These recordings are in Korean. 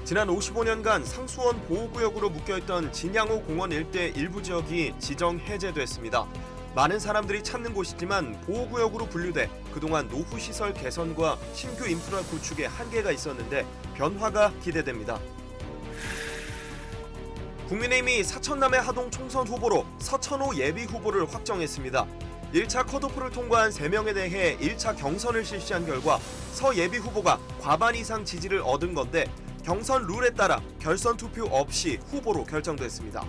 지난 55년간 상수원 보호구역으로 묶여있던 진양호 공원 일대 일부 지역이 지정 해제됐습니다. 많은 사람들이 찾는 곳이지만 보호구역으로 분류돼 그동안 노후시설 개선과 신규 인프라 구축에 한계가 있었는데 변화가 기대됩니다. 국민의힘이 사천남의 하동 총선 후보로 서천호 예비 후보를 확정했습니다. 1차 컷오프를 통과한 3명에 대해 1차 경선을 실시한 결과 서 예비 후보가 과반 이상 지지를 얻은 건데 경선 룰에 따라 결선 투표 없이 후보로 결정됐습니다.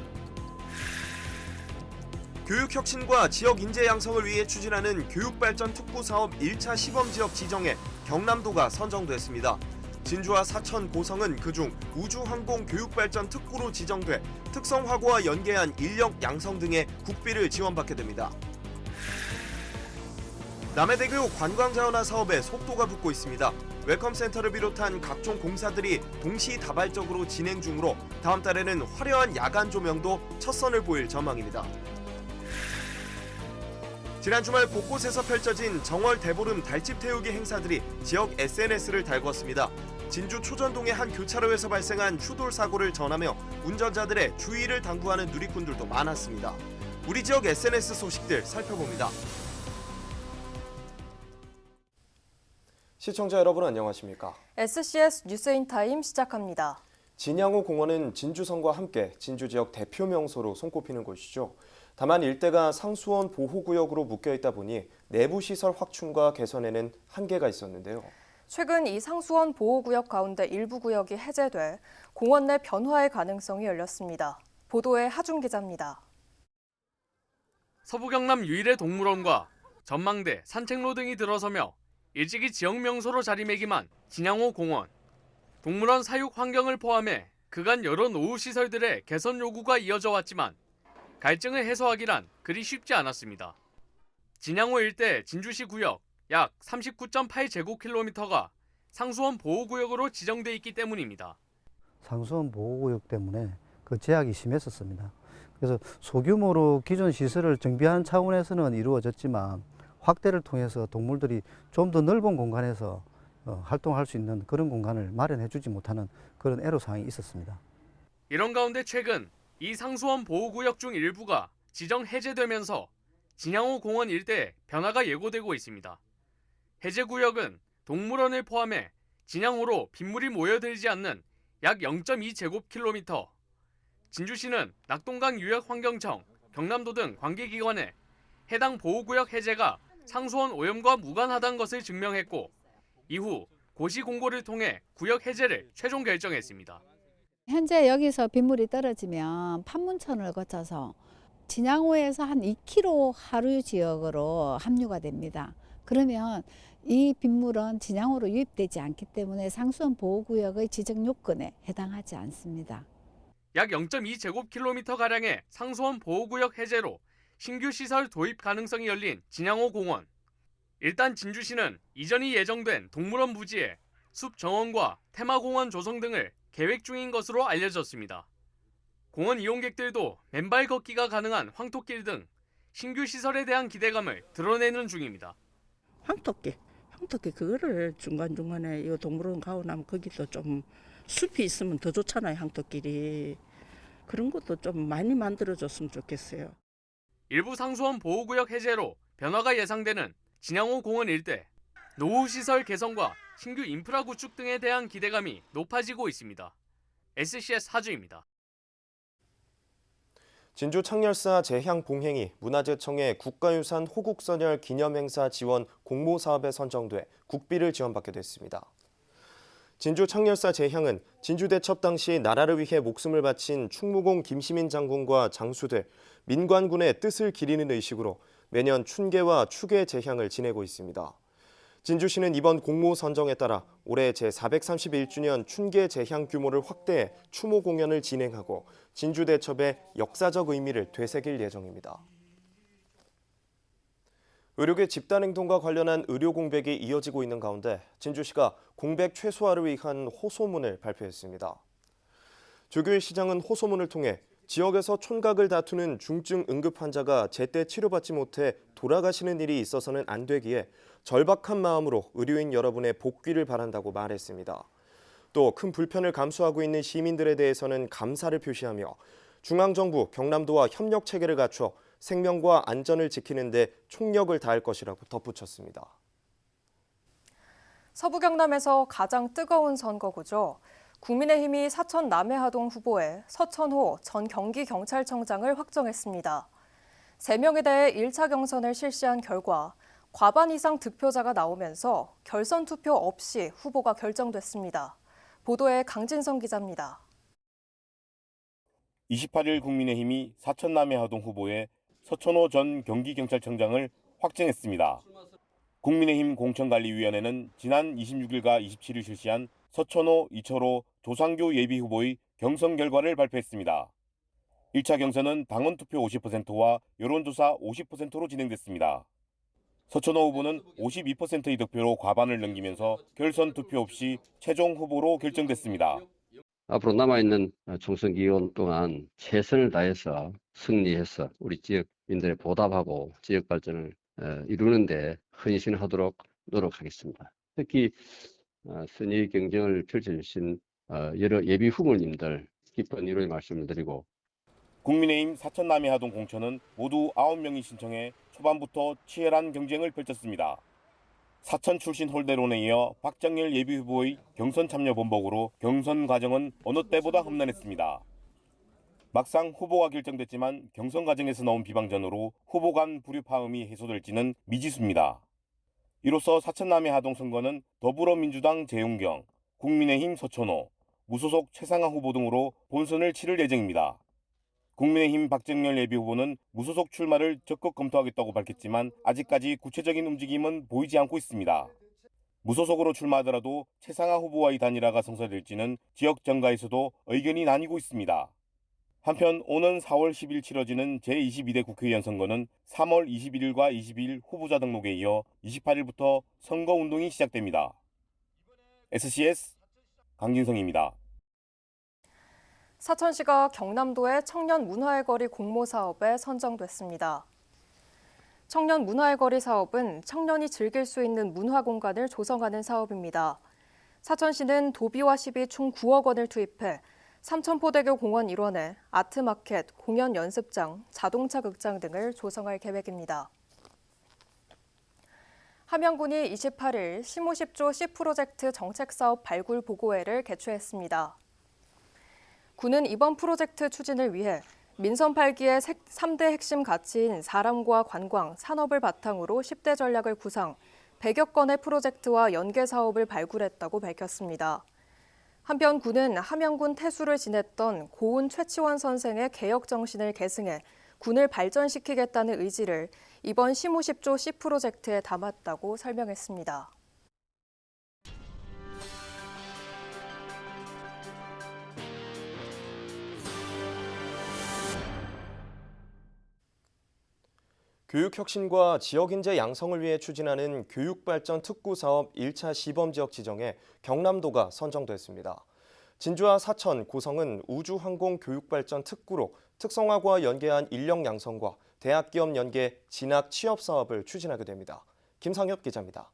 교육혁신과 지역 인재 양성을 위해 추진하는 교육발전 특구사업 1차 시범지역 지정에 경남도가 선정됐습니다. 진주와 사천, 고성은 그중 우주항공교육발전 특구로 지정돼 특성화고와 연계한 인력 양성 등의 국비를 지원받게 됩니다. 남해대교 관광자원화 사업에 속도가 붙고 있습니다. 웰컴센터를 비롯한 각종 공사들이 동시다발적으로 진행 중으로 다음 달에는 화려한 야간 조명도 첫 선을 보일 전망입니다. 지난 주말 곳곳에서 펼쳐진 정월 대보름 달집 태우기 행사들이 지역 SNS를 달궜습니다. 진주 초전동의 한 교차로에서 발생한 추돌 사고를 전하며 운전자들의 주의를 당부하는 누리꾼들도 많았습니다. 우리 지역 SNS 소식들 살펴봅니다. 시청자 여러분 안녕하십니까? SCS 뉴스인타임 시작합니다. 진양호 공원은 진주성과 함께 진주 지역 대표 명소로 손꼽히는 곳이죠. 다만 일대가 상수원 보호구역으로 묶여있다 보니 내부 시설 확충과 개선에는 한계가 있었는데요. 최근 이 상수원 보호구역 가운데 일부 구역이 해제돼 공원 내 변화의 가능성이 열렸습니다. 보도에 하준 기자입니다. 서부 경남 유일의 동물원과 전망대, 산책로 등이 들어서며 일찍이 지역 명소로 자리매김한 진양호 공원. 동물원 사육 환경을 포함해 그간 여러 노후 시설들의 개선 요구가 이어져 왔지만 갈증을 해소하기란 그리 쉽지 않았습니다. 진양호 일대 진주시 구역 약 39.8제곱킬로미터가 상수원 보호구역으로 지정돼 있기 때문입니다. 상수원 보호구역 때문에 그 제약이 심했었습니다. 그래서 소규모로 기존 시설을 정비하는 차원에서는 이루어졌지만 확대를 통해서 동물들이 좀 더 넓은 공간에서 활동할 수 있는 그런 공간을 마련해 주지 못하는 그런 애로사항이 있었습니다. 이런 가운데 최근 이 상수원 보호구역 중 일부가 지정 해제되면서 진양호 공원 일대에 변화가 예고되고 있습니다. 해제구역은 동물원을 포함해 진양호로 빗물이 모여들지 않는 약 0.2제곱킬로미터, 진주시는 낙동강 유역환경청, 경남도 등 관계기관에 해당 보호구역 해제가 상수원 오염과 무관하다는 것을 증명했고 이후 고시 공고를 통해 구역 해제를 최종 결정했습니다. 현재 여기서 빗물이 떨어지면 판문천을 거쳐서 진양호에서 한 2km 하류 지역으로 합류가 됩니다. 그러면 이 빗물은 진양호로 유입되지 않기 때문에 상수원 보호구역의 지정 요건에 해당하지 않습니다. 약 0.2제곱킬로미터가량의 상수원 보호구역 해제로 신규 시설 도입 가능성이 열린 진양호 공원. 일단 진주시는 이전이 예정된 동물원 부지에 숲 정원과 테마공원 조성 등을 계획 중인 것으로 알려졌습니다. 공원 이용객들도 맨발 걷기가 가능한 황토길 등 신규 시설에 대한 기대감을 드러내는 중입니다. 황토길 그거를 중간중간에 이 동물원 가고 나면 거기도 좀 숲이 있으면 더 좋잖아요. 황토길이. 그런 것도 좀 많이 만들어줬으면 좋겠어요. 일부 상수원 보호구역 해제로 변화가 예상되는 진양호 공원 일대. 노후시설 개선과 신규 인프라 구축 등에 대한 기대감이 높아지고 있습니다. SCS 하주입니다. 진주 창렬사 재향 봉행이 문화재청의 국가유산 호국선열 기념행사 지원 공모사업에 선정돼 국비를 지원받게 됐습니다. 진주 창렬사 재향은 진주대첩 당시 나라를 위해 목숨을 바친 충무공 김시민 장군과 장수들, 민관군의 뜻을 기리는 의식으로 매년 춘계와 추계 재향을 지내고 있습니다. 진주시는 이번 공모 선정에 따라 올해 제431주년 춘계 재향 규모를 확대해 추모 공연을 진행하고 진주대첩의 역사적 의미를 되새길 예정입니다. 의료계 집단행동과 관련한 의료 공백이 이어지고 있는 가운데 진주시가 공백 최소화를 위한 호소문을 발표했습니다. 조규일 시장은 호소문을 통해 지역에서 촌각을 다투는 중증 응급 환자가 제때 치료받지 못해 돌아가시는 일이 있어서는 안 되기에 절박한 마음으로 의료인 여러분의 복귀를 바란다고 말했습니다. 또 큰 불편을 감수하고 있는 시민들에 대해서는 감사를 표시하며 중앙정부, 경남도와 협력 체계를 갖춰 생명과 안전을 지키는 데 총력을 다할 것이라고 덧붙였습니다. 서부 경남에서 가장 뜨거운 선거구죠. 국민의힘이 사천 남해하동 후보에 서천호 전 경기경찰청장을 확정했습니다. 3명에 대해 1차 경선을 실시한 결과 과반 이상 득표자가 나오면서 결선 투표 없이 후보가 결정됐습니다. 보도에 강진성 기자입니다. 28일 국민의힘이 사천 남해하동 후보에 서천호 전 경기경찰청장을 확정했습니다. 국민의힘 공천관리위원회는 지난 26일과 27일 실시한 서천호, 이철호, 조상교 예비후보의 경선 결과를 발표했습니다. 1차 경선은 당원투표 50%와 여론조사 50%로 진행됐습니다. 서천호 후보는 52%의 득표로 과반을 넘기면서 결선 투표 없이 최종 후보로 결정됐습니다. 앞으로 남아있는 총선 기간 동안 최선을 다해서 승리해서 우리 지역민들의 보답하고 지역 발전을 이루는 데 헌신하도록 노력하겠습니다. 특히 선의 경쟁을 펼쳐주신 여러 예비 후보님들 깊은 위로의 말씀을 드리고 국민의힘 사천 남해하동 공천은 모두 9명이 신청해 초반부터 치열한 경쟁을 펼쳤습니다. 사천 출신 홀대론에 이어 박정열 예비후보의 경선 참여 번복으로 경선 과정은 어느 때보다 험난했습니다. 막상 후보가 결정됐지만 경선 과정에서 나온 비방전으로 후보 간 불협화음이 해소될지는 미지수입니다. 이로써 사천 남해하동 선거는 더불어민주당 재용경, 국민의힘 서천호, 무소속 최상하 후보 등으로 본선을 치를 예정입니다. 국민의힘 박정열 예비후보는 무소속 출마를 적극 검토하겠다고 밝혔지만 아직까지 구체적인 움직임은 보이지 않고 있습니다. 무소속으로 출마하더라도 최상하 후보와의 단일화가 성사될지는 지역 정가에서도 의견이 나뉘고 있습니다. 한편 오는 4월 10일 치러지는 제22대 국회의원 선거는 3월 21일과 22일 후보자 등록에 이어 28일부터 선거운동이 시작됩니다. SCS 강진성입니다. 사천시가 경남도의 청년 문화의 거리 공모 사업에 선정됐습니다. 청년 문화의 거리 사업은 청년이 즐길 수 있는 문화 공간을 조성하는 사업입니다. 사천시는 도비와 시비 총 9억 원을 투입해 삼천포대교 공원 일원에 아트마켓, 공연 연습장, 자동차 극장 등을 조성할 계획입니다. 함양군이 28일 시무십조 C프로젝트 정책사업 발굴 보고회를 개최했습니다. 군은 이번 프로젝트 추진을 위해 민선 8기의 3대 핵심 가치인 사람과 관광, 산업을 바탕으로 10대 전략을 구상, 100여 건의 프로젝트와 연계 사업을 발굴했다고 밝혔습니다. 한편 군은 함양군 태수를 지냈던 고운 최치원 선생의 개혁 정신을 계승해 군을 발전시키겠다는 의지를 이번 시무십조 C프로젝트에 담았다고 설명했습니다. 교육혁신과 지역인재 양성을 위해 추진하는 교육발전 특구 사업 1차 시범지역 지정에 경남도가 선정됐습니다. 진주와 사천, 고성은 우주항공 교육발전 특구로 특성화고와 연계한 인력 양성과 대학 기업 연계 진학 취업 사업을 추진하게 됩니다. 김상엽 기자입니다.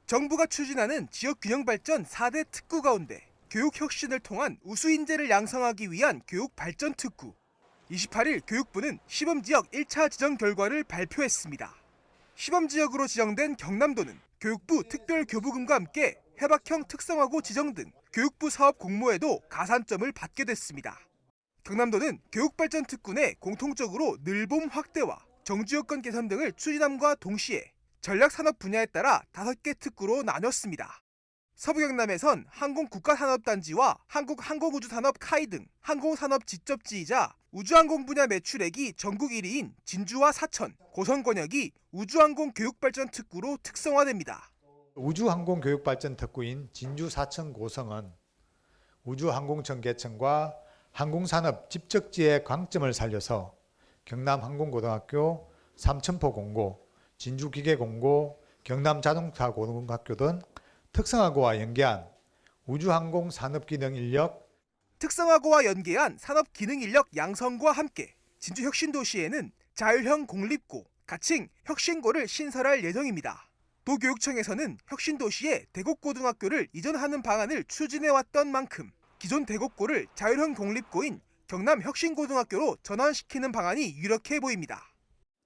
정부가 추진하는 지역균형발전 4대 특구 가운데 교육혁신을 통한 우수인재를 양성하기 위한 교육발전 특구. 28일 교육부는 시범지역 1차 지정 결과를 발표했습니다. 시범지역으로 지정된 경남도는 교육부 특별교부금과 함께 해박형 특성화고 지정 등 교육부 사업 공모에도 가산점을 받게 됐습니다. 경남도는 교육발전 특구 내 공통적으로 늘봄 확대와 정주여건 개선 등을 추진함과 동시에 전략산업 분야에 따라 5개 특구로 나눴습니다. 서부경남에선 항공국가산업단지와 한국항공우주산업 카이 등 항공산업 지적지이자 우주항공 분야 매출액이 전국 1위인 진주와 사천, 고성권역이 우주항공 교육발전 특구로 특성화됩니다. 우주항공 교육발전 특구인 진주 사천 고성은 우주항공청 개청과 항공산업 집적지의 강점을 살려서 경남항공고등학교, 삼천포공고, 진주기계공고, 경남자동차고등학교 등 특성화고와 연계한 우주항공 산업기능 인력, 특성화고와 연계한 산업기능 인력 양성과 함께 진주혁신도시에는 자율형 공립고, 가칭 혁신고를 신설할 예정입니다. 도교육청에서는 혁신도시에 대곡고등학교를 이전하는 방안을 추진해왔던 만큼 기존 대곡고를 자율형 공립고인 경남혁신고등학교로 전환시키는 방안이 유력해 보입니다.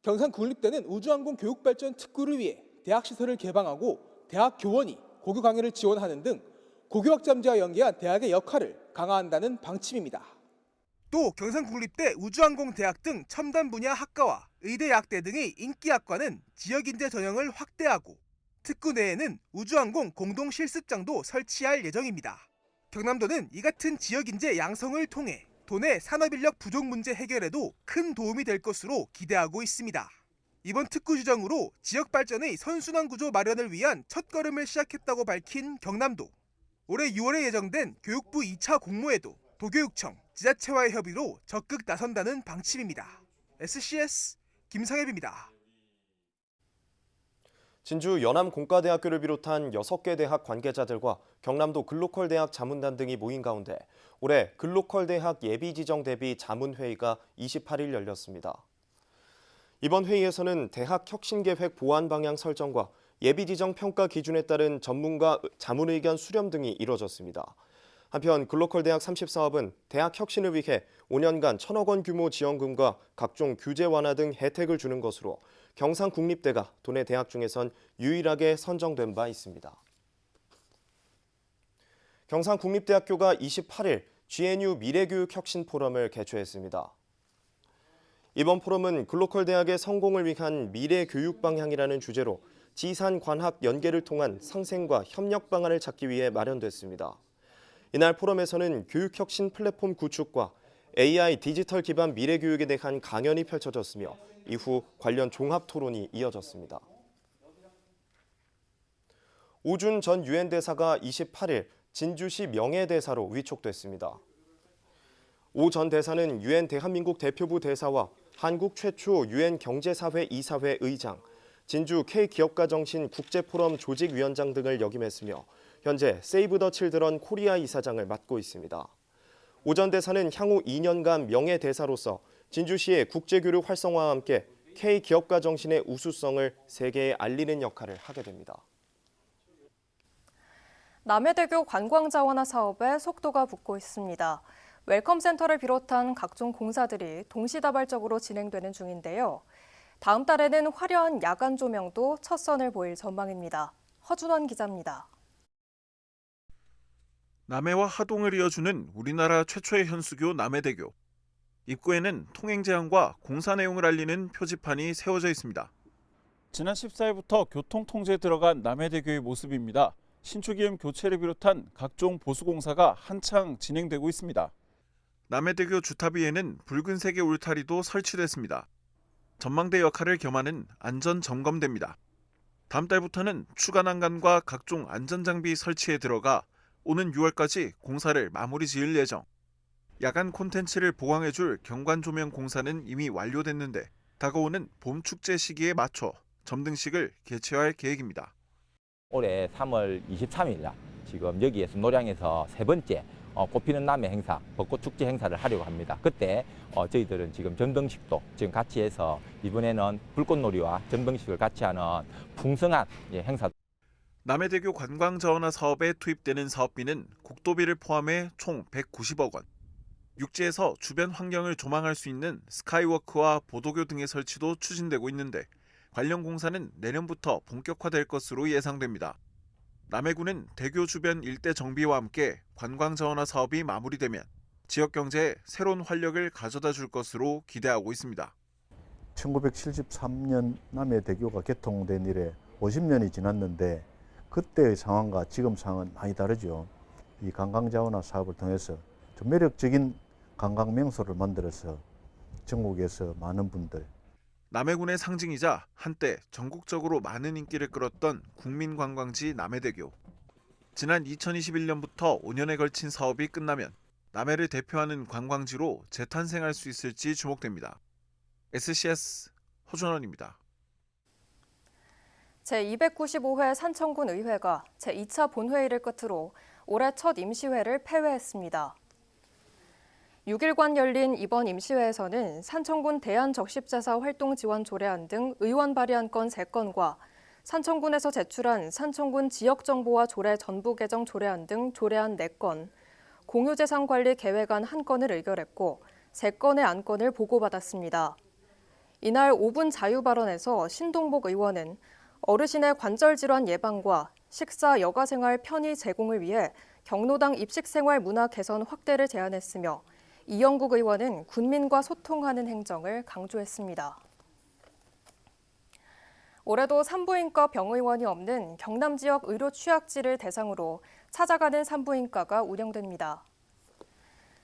경상국립대는 우주항공 교육발전 특구를 위해 대학시설을 개방하고 대학 교원이 고교 강의를 지원하는 등 고교 학점제와 연계한 대학의 역할을 강화한다는 방침입니다. 또 경상국립대 우주항공대학 등 첨단 분야 학과와 의대, 약대 등의 인기학과는 지역인재 전형을 확대하고 특구 내에는 우주항공 공동실습장도 설치할 예정입니다. 경남도는 이 같은 지역인재 양성을 통해 도내 산업인력 부족 문제 해결에도 큰 도움이 될 것으로 기대하고 있습니다. 이번 특구 지정으로 지역 발전의 선순환 구조 마련을 위한 첫걸음을 시작했다고 밝힌 경남도. 올해 6월에 예정된 교육부 2차 공모에도 도교육청, 지자체와의 협의로 적극 나선다는 방침입니다. SCS 김상엽입니다. 진주 연암공과대학교를 비롯한 6개 대학 관계자들과 경남도 글로컬대학 자문단 등이 모인 가운데 올해 글로컬대학 예비지정 대비 자문회의가 28일 열렸습니다. 이번 회의에서는 대학 혁신계획 보완 방향 설정과 예비지정 평가 기준에 따른 전문가 자문 의견 수렴 등이 이뤄졌습니다. 한편 글로컬대학 30사업은 대학 혁신을 위해 5년간 1,000억 원 규모 지원금과 각종 규제 완화 등 혜택을 주는 것으로 경상국립대가 도내 대학 중에선 유일하게 선정된 바 있습니다. 경상국립대학교가 28일 GNU 미래교육 혁신 포럼을 개최했습니다. 이번 포럼은 글로컬 대학의 성공을 위한 미래 교육 방향이라는 주제로 지산 관학 연계를 통한 상생과 협력 방안을 찾기 위해 마련됐습니다. 이날 포럼에서는 교육 혁신 플랫폼 구축과 AI 디지털 기반 미래 교육에 대한 강연이 펼쳐졌으며 이후 관련 종합 토론이 이어졌습니다. 오준 전 유엔 대사가 28일 진주시 명예대사로 위촉됐습니다. 오 전 대사는 유엔 대한민국 대표부 대사와 한국 최초 유엔 경제사회 이사회 의장, 진주 K기업가정신 국제포럼 조직위원장 등을 역임했으며 현재 세이브 더 칠드런 코리아 이사장을 맡고 있습니다. 오 전 대사는 향후 2년간 명예대사로서 진주시의 국제교류 활성화와 함께 K기업가정신의 우수성을 세계에 알리는 역할을 하게 됩니다. 남해대교 관광자원화 사업에 속도가 붙고 있습니다. 웰컴센터를 비롯한 각종 공사들이 동시다발적으로 진행되는 중인데요. 다음 달에는 화려한 야간 조명도 첫 선을 보일 전망입니다. 허준원 기자입니다. 남해와 하동을 이어주는 우리나라 최초의 현수교 남해대교. 입구에는 통행 제한과 공사 내용을 알리는 표지판이 세워져 있습니다. 지난 14일부터 교통 통제에 들어간 남해대교의 모습입니다. 신축이음 교체를 비롯한 각종 보수 공사가 한창 진행되고 있습니다. 남해대교 주탑 위에는 붉은색의 울타리도 설치됐습니다. 전망대 역할을 겸하는 안전점검대입니다. 다음 달부터는 추가 난간과 각종 안전장비 설치에 들어가 오는 6월까지 공사를 마무리 지을 예정. 야간 콘텐츠를 보강해줄 경관조명 공사는 이미 완료됐는데 다가오는 봄 축제 시기에 맞춰 점등식을 개최할 계획입니다. 올해 3월 23일 날 지금 여기에서 노량에서 세 번째 꽃피는 남해 행사, 벚꽃축제 행사를 하려고 합니다. 그때 저희들은 지금 점등식도 지금 같이 해서 이번에는 불꽃놀이와 점등식을 같이 하는 풍성한 행사. 남해대교 관광자원화 사업에 투입되는 사업비는 국도비를 포함해 총 190억 원. 육지에서 주변 환경을 조망할 수 있는 스카이워크와 보도교 등의 설치도 추진되고 있는데 관련 공사는 내년부터 본격화될 것으로 예상됩니다. 남해군은 대교 주변 일대 정비와 함께 관광자원화 사업이 마무리되면 지역 경제에 새로운 활력을 가져다 줄 것으로 기대하고 있습니다. 1973년 남해대교가 개통된 이래 50년이 지났는데 그때의 상황과 지금 상황은 많이 다르죠. 이 관광자원화 사업을 통해서 좀 매력적인 관광 명소를 만들어서 전국에서 많은 분들 남해군의 상징이자 한때 전국적으로 많은 인기를 끌었던 국민관광지 남해대교. 지난 2021년부터 5년에 걸친 사업이 끝나면 남해를 대표하는 관광지로 재탄생할 수 있을지 주목됩니다. SCS 허준원입니다. 제295회 산청군 의회가 제2차 본회의를 끝으로 올해 첫 임시회를 폐회했습니다. 6일간 열린 이번 임시회에서는 산청군 대한적십제사 활동지원 조례안 등 의원 발의안 건 3건과 산청군에서 제출한 산청군 지역정보와 조례 전부 개정 조례안 등 조례안 4건, 공유재산관리 계획안 1건을 의결했고 3건의 안건을 보고받았습니다. 이날 5분 자유발언에서 신동복 의원은 어르신의 관절질환 예방과 식사 여가생활 편의 제공을 위해 경로당 입식생활 문화 개선 확대를 제안했으며 이영국 의원은 군민과 소통하는 행정을 강조했습니다. 올해도 산부인과 병의원이 없는 경남 지역 의료 취약지를 대상으로 찾아가는 산부인과가 운영됩니다.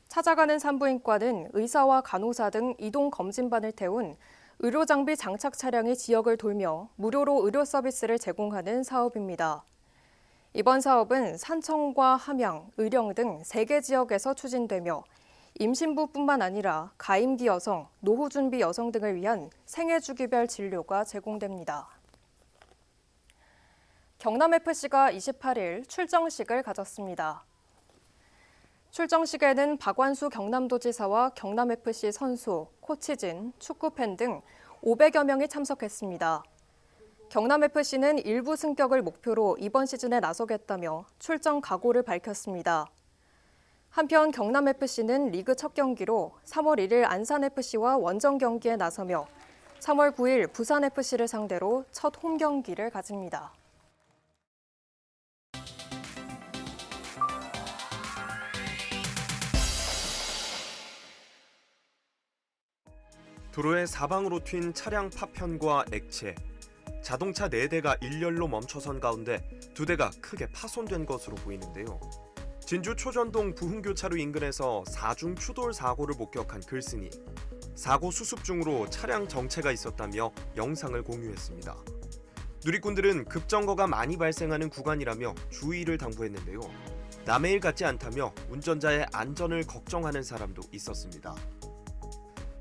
찾아가는 산부인과는 의사와 간호사 등 이동 검진반을 태운 의료장비 장착 차량이 지역을 돌며 무료로 의료 서비스를 제공하는 사업입니다. 이번 사업은 산청과 함양, 의령 등 3개 지역에서 추진되며 임신부뿐만 아니라 가임기 여성, 노후 준비 여성 등을 위한 생애 주기별 진료가 제공됩니다. 경남FC가 28일 출정식을 가졌습니다. 출정식에는 박완수 경남도지사와 경남FC 선수, 코치진, 축구팬 등 500여 명이 참석했습니다. 경남FC는 일부 승격을 목표로 이번 시즌에 나서겠다며 출정 각오를 밝혔습니다. 한편 경남FC는 리그 첫 경기로 3월 1일 안산FC와 원정 경기에 나서며 3월 9일 부산FC를 상대로 첫 홈 경기를 가집니다. 도로의 사방으로 튄 차량 파편과 액체, 자동차 4대가 일렬로 멈춰선 가운데 2대가 크게 파손된 것으로 보이는데요. 진주 초전동 부흥교차로 인근에서 4중 추돌 사고를 목격한 글쓴이, 사고 수습 중으로 차량 정체가 있었다며 영상을 공유했습니다. 누리꾼들은 급정거가 많이 발생하는 구간이라며 주의를 당부했는데요. 남의 일 같지 않다며 운전자의 안전을 걱정하는 사람도 있었습니다.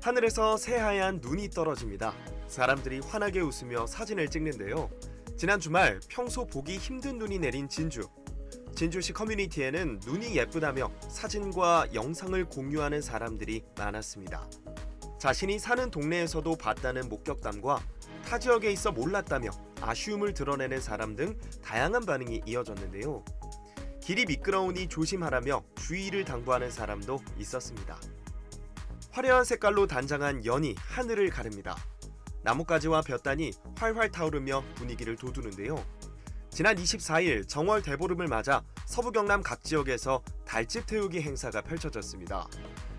하늘에서 새하얀 눈이 떨어집니다. 사람들이 환하게 웃으며 사진을 찍는데요. 지난 주말 평소 보기 힘든 눈이 내린 진주. 진주시 커뮤니티에는 눈이 예쁘다며 사진과 영상을 공유하는 사람들이 많았습니다. 자신이 사는 동네에서도 봤다는 목격담과 타 지역에 있어 몰랐다며 아쉬움을 드러내는 사람 등 다양한 반응이 이어졌는데요. 길이 미끄러우니 조심하라며 주의를 당부하는 사람도 있었습니다. 화려한 색깔로 단장한 연이 하늘을 가릅니다. 나뭇가지와 볕단이 활활 타오르며 분위기를 돋우는데요. 지난 24일 정월 대보름을 맞아 서부 경남 각 지역에서 달집 태우기 행사가 펼쳐졌습니다.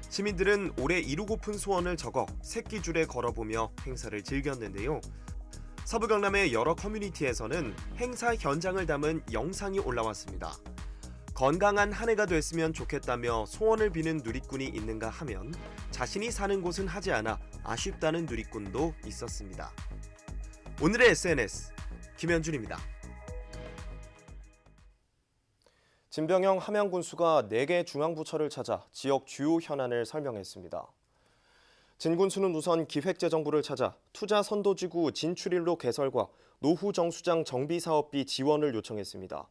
시민들은 올해 이루고픈 소원을 적어 새끼줄에 걸어보며 행사를 즐겼는데요. 서부 경남의 여러 커뮤니티에서는 행사 현장을 담은 영상이 올라왔습니다. 건강한 한 해가 됐으면 좋겠다며 소원을 비는 누리꾼이 있는가 하면 자신이 사는 곳은 하지 않아 아쉽다는 누리꾼도 있었습니다. 오늘의 SNS 김현준입니다. 진병영 함양군수가 4개 중앙부처를 찾아 지역 주요 현안을 설명했습니다. 진 군수는 우선 기획재정부를 찾아 투자 선도지구 진출일로 개설과 노후 정수장 정비 사업비 지원을 요청했습니다.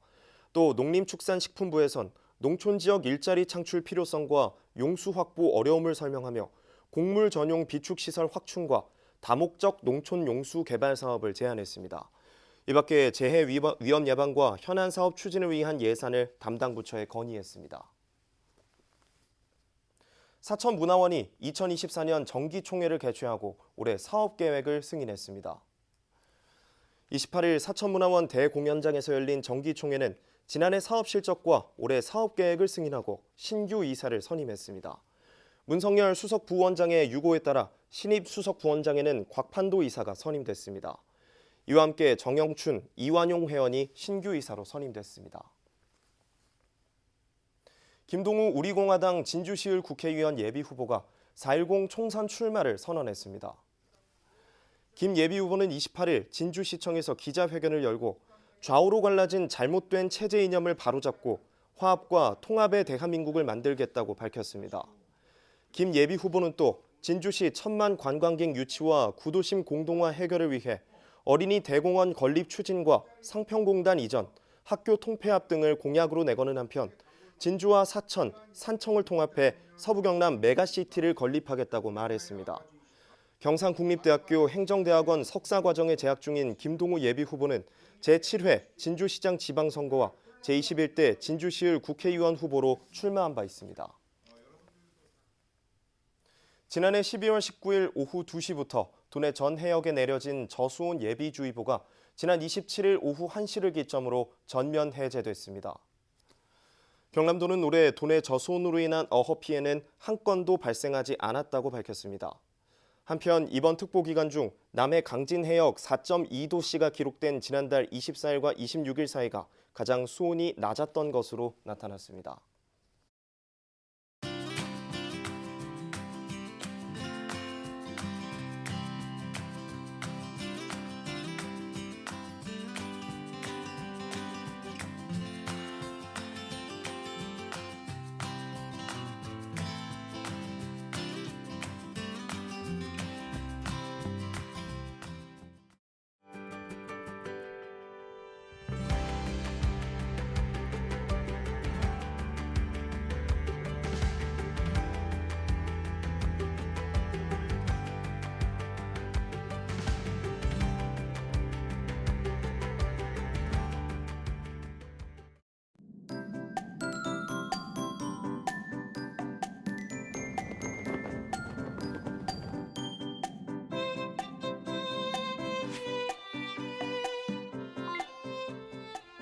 또 농림축산식품부에선 농촌지역 일자리 창출 필요성과 용수 확보 어려움을 설명하며 곡물 전용 비축시설 확충과 다목적 농촌 용수 개발 사업을 제안했습니다. 이 밖에 재해 위험 예방과 현안 사업 추진을 위한 예산을 담당 부처에 건의했습니다. 사천문화원이 2024년 정기총회를 개최하고 올해 사업계획을 승인했습니다. 28일 사천문화원 대공연장에서 열린 정기총회는 지난해 사업 실적과 올해 사업계획을 승인하고 신규 이사를 선임했습니다. 문성열 수석부원장의 유고에 따라 신입 수석부원장에는 곽판도 이사가 선임됐습니다. 이와 함께 정영춘, 이완용 회원이 신규 이사로 선임됐습니다. 김동우 우리공화당 진주시을 국회의원 예비후보가 4.10 총선 출마를 선언했습니다. 김 예비후보는 28일 진주시청에서 기자회견을 열고 좌우로 갈라진 잘못된 체제 이념을 바로잡고 화합과 통합의 대한민국을 만들겠다고 밝혔습니다. 김 예비후보는 또 진주시 1,000만 관광객 유치와 구도심 공동화 해결을 위해 어린이 대공원 건립 추진과 상평공단 이전, 학교 통폐합 등을 공약으로 내거는 한편 진주와 사천, 산청을 통합해 서부경남 메가시티를 건립하겠다고 말했습니다. 경상국립대학교 행정대학원 석사과정에 재학 중인 김동우 예비후보는 제7회 진주시장 지방선거와 제21대 진주시을 국회의원 후보로 출마한 바 있습니다. 지난해 12월 19일 오후 2시부터 도내 전 해역에 내려진 저수온 예비주의보가 지난 27일 오후 1시를 기점으로 전면 해제됐습니다. 경남도는 올해 도내 저수온으로 인한 어허 피해는 한 건도 발생하지 않았다고 밝혔습니다. 한편 이번 특보 기간 중 남해 강진 해역 4.2도씨가 기록된 지난달 24일과 26일 사이가 가장 수온이 낮았던 것으로 나타났습니다.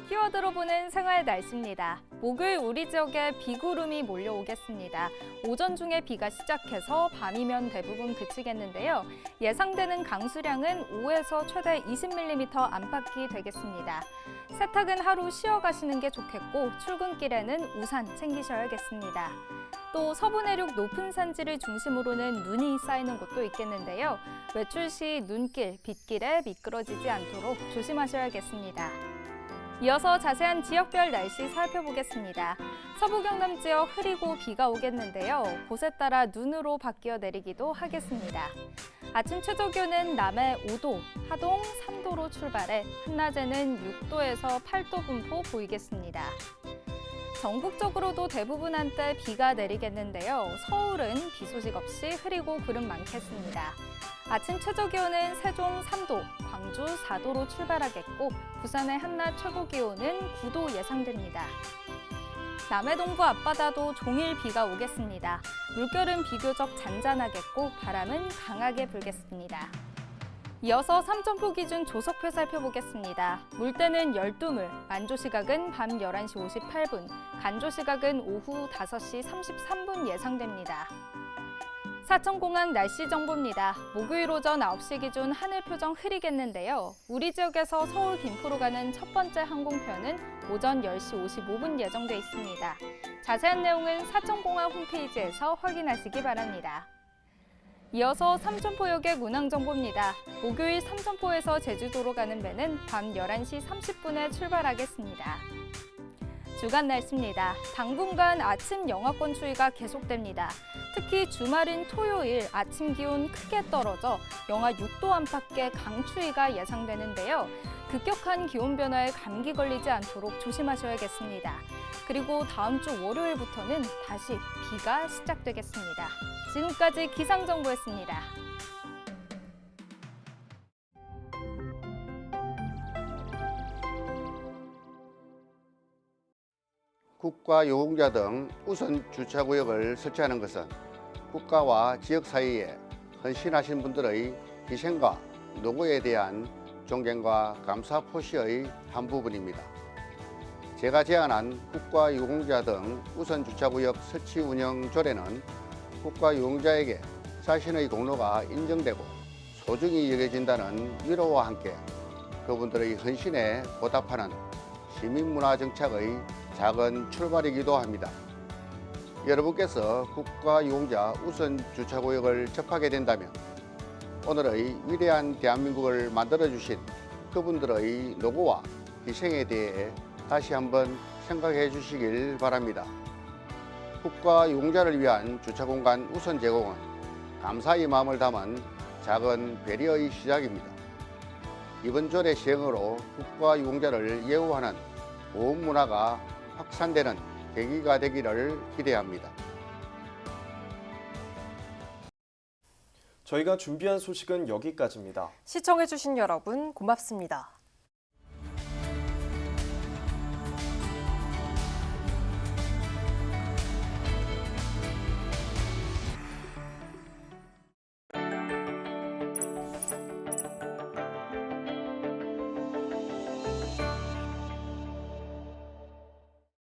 키워드로 보는 생활 날씨입니다. 목요일 우리 지역에 비구름이 몰려오겠습니다. 오전 중에 비가 시작해서 밤이면 대부분 그치겠는데요. 예상되는 강수량은 5에서 최대 20mm 안팎이 되겠습니다. 세탁은 하루 쉬어가시는 게 좋겠고 출근길에는 우산 챙기셔야겠습니다. 또 서부 내륙 높은 산지를 중심으로는 눈이 쌓이는 곳도 있겠는데요. 외출 시 눈길, 빗길에 미끄러지지 않도록 조심하셔야겠습니다. 이어서 자세한 지역별 날씨 살펴보겠습니다. 서부 경남 지역 흐리고 비가 오겠는데요. 곳에 따라 눈으로 바뀌어 내리기도 하겠습니다. 아침 최저 기온은 남해 5도, 하동 3도로 출발해 한낮에는 6도에서 8도 분포 보이겠습니다. 전국적으로도 대부분 한때 비가 내리겠는데요. 서울은 비 소식 없이 흐리고 구름 많겠습니다. 아침 최저 기온은 세종 3도, 광주 4도로 출발하겠고 부산의 한낮 최고 기온은 9도 예상됩니다. 남해 동부 앞바다도 종일 비가 오겠습니다. 물결은 비교적 잔잔하겠고 바람은 강하게 불겠습니다. 이어서 삼천포 기준 조석표 살펴보겠습니다. 물때는 12물, 만조시각은 밤 11시 58분, 간조시각은 오후 5시 33분 예상됩니다. 사천공항 날씨 정보입니다. 목요일 오전 9시 기준 하늘 표정 흐리겠는데요. 우리 지역에서 서울 김포로 가는 첫 번째 항공편은 오전 10시 55분 예정돼 있습니다. 자세한 내용은 사천공항 홈페이지에서 확인하시기 바랍니다. 이어서 삼천포역의 운항 정보입니다. 목요일 삼천포에서 제주도로 가는 배는 밤 11시 30분에 출발하겠습니다. 주간 날씨입니다. 당분간 아침 영하권 추위가 계속됩니다. 특히 주말인 토요일 아침 기온 크게 떨어져 영하 6도 안팎의 강추위가 예상되는데요. 급격한 기온 변화에 감기 걸리지 않도록 조심하셔야겠습니다. 그리고 다음 주 월요일부터는 다시 비가 시작되겠습니다. 지금까지 기상정보였습니다. 국가유공자 등 우선 주차구역을 설치하는 것은 국가와 지역 사이에 헌신하신 분들의 희생과 노고에 대한 존경과 감사 표시의 한 부분입니다. 제가 제안한 국가유공자 등 우선 주차구역 설치 운영 조례는 국가유공자에게 자신의 공로가 인정되고 소중히 여겨진다는 위로와 함께 그분들의 헌신에 보답하는 시민문화 정착의 작은 출발이기도 합니다. 여러분께서 국가유공자 우선 주차구역을 접하게 된다면 오늘의 위대한 대한민국을 만들어주신 그분들의 노고와 희생에 대해 다시 한번 생각해 주시길 바랍니다. 국가유공자를 위한 주차공간 우선 제공은 감사의 마음을 담은 작은 배려의 시작입니다. 이번 조례 시행으로 국가유공자를 예우하는 보험 문화가 확산되는 계기가 되기를 기대합니다. 저희가 준비한 소식은 여기까지입니다. 시청해주신 여러분 고맙습니다.